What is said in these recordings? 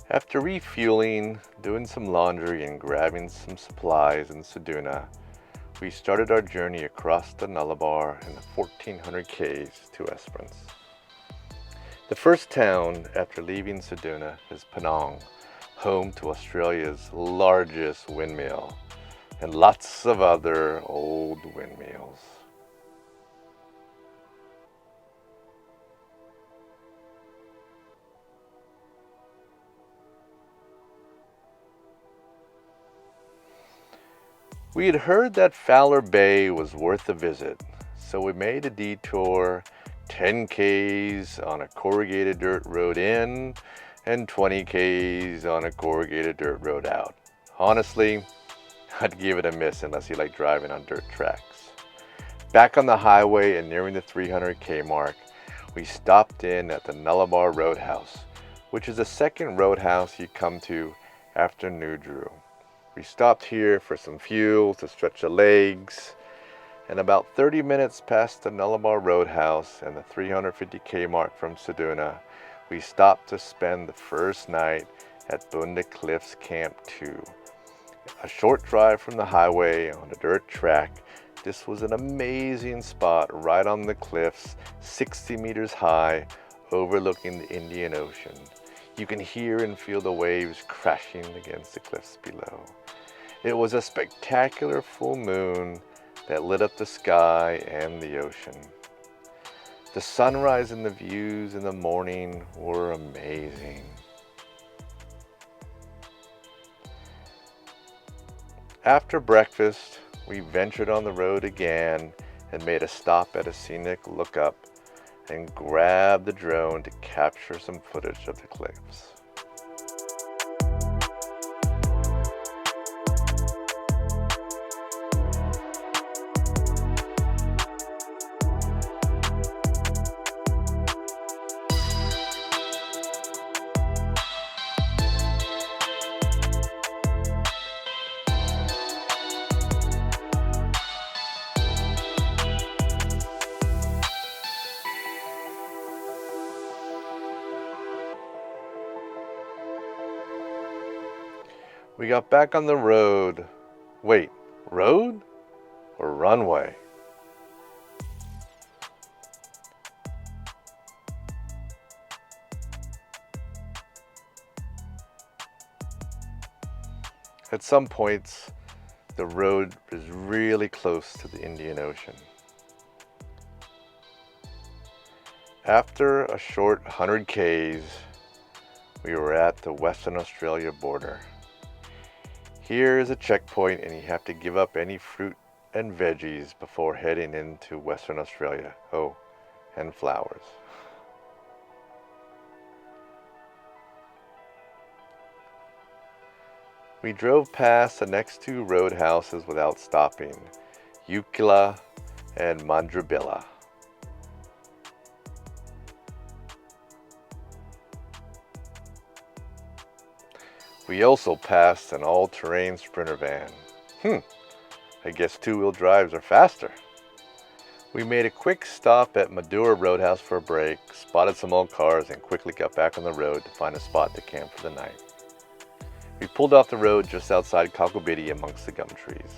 After refueling, doing some laundry, and grabbing some supplies in Ceduna, we started our journey across the Nullarbor in the 1400 k's to Esperance. The first town after leaving Ceduna is Penong, home to Australia's largest windmill, and lots of other old windmills. We had heard that Fowler Bay was worth a visit, so we made a detour 10 k's on a corrugated dirt road in and 20 k's on a corrugated dirt road out. Honestly, I'd give it a miss unless you like driving on dirt tracks. Back on the highway and nearing the 300k mark, we stopped in at the Nullarbor Roadhouse, which is the second roadhouse you come to after Oondiri. We stopped here for some fuel to stretch the legs, and about 30 minutes past the Nullarbor Roadhouse and the 350k mark from Ceduna, we stopped to spend the first night at Bunda Cliffs Camp 2. A short drive from the highway on a dirt track, this was an amazing spot right on the cliffs, 60 meters high, overlooking the Indian Ocean. You can hear and feel the waves crashing against the cliffs below. It was a spectacular full moon that lit up the sky and the ocean. The sunrise and the views in the morning were amazing. After breakfast, we ventured on the road again and made a stop at a scenic lookup and grabbed the drone to capture some footage of the cliffs. We got back on the road. Wait, road or runway? At some points, the road is really close to the Indian Ocean. After a short 100 k's, we were at the Western Australia border. Here is a checkpoint and you have to give up any fruit and veggies before heading into Western Australia. Oh, and flowers. We drove past the next two roadhouses without stopping, Ukila and Mandrabilla. We also passed an all-terrain sprinter van. I guess two-wheel drives are faster. We made a quick stop at Madura Roadhouse for a break, spotted some old cars, and quickly got back on the road to find a spot to camp for the night. We pulled off the road just outside Kalkobidi amongst the gum trees.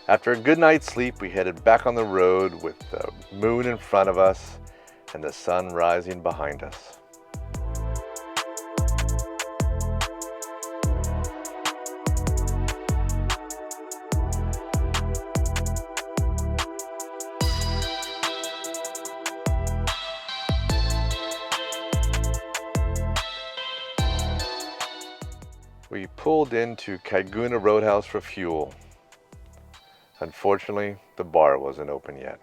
After a good night's sleep, we headed back on the road with the moon in front of us and the sun rising behind us. We pulled into Ceduna Roadhouse for fuel. Unfortunately, the bar wasn't open yet.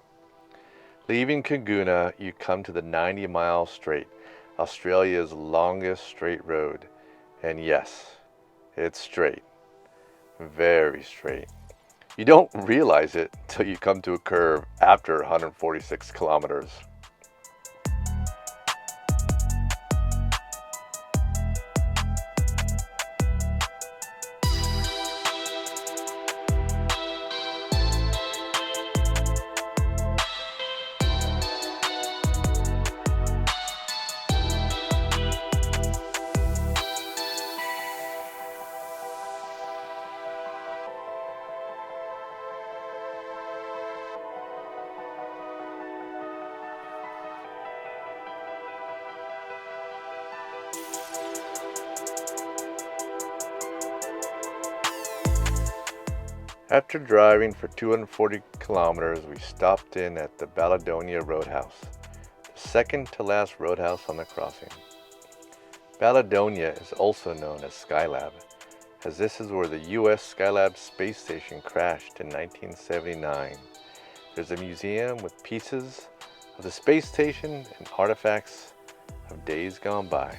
Leaving Ceduna, you come to the 90-mile straight, Australia's longest straight road. And yes, it's straight. Very straight. You don't realize it till you come to a curve after 146 kilometers. After driving for 240 kilometers, we stopped in at the Baladonia Roadhouse, the second to last roadhouse on the crossing. Baladonia is also known as Skylab, as this is where the US Skylab space station crashed in 1979. There's a museum with pieces of the space station and artifacts of days gone by.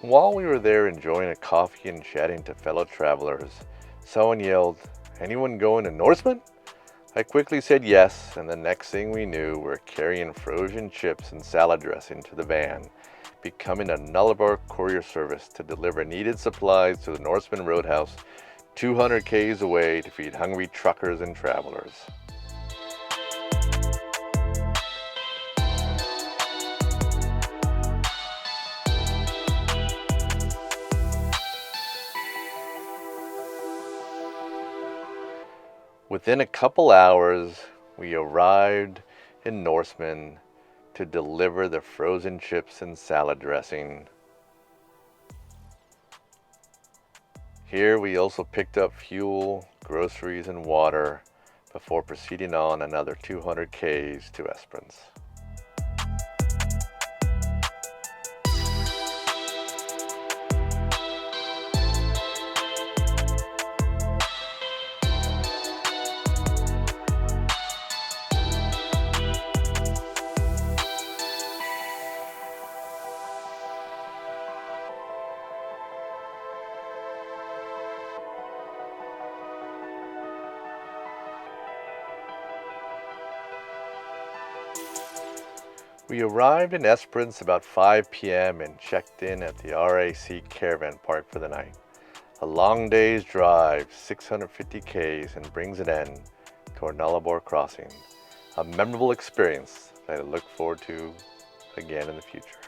While we were there enjoying a coffee and chatting to fellow travelers, someone yelled, "Anyone going to Norseman?" I quickly said yes, and the next thing we knew, we're carrying frozen chips and salad dressing to the van, becoming a Nullarbor courier service to deliver needed supplies to the Norseman Roadhouse 200 k's away to feed hungry truckers and travelers. Within a couple hours, we arrived in Norseman to deliver the frozen chips and salad dressing. Here we also picked up fuel, groceries, and water before proceeding on another 200 k's to Esperance. We arrived in Esperance about 5 p.m. and checked in at the RAC Caravan Park for the night. A long day's drive, 650 k's, and brings an end to our Nullarbor crossing. A memorable experience that I look forward to again in the future.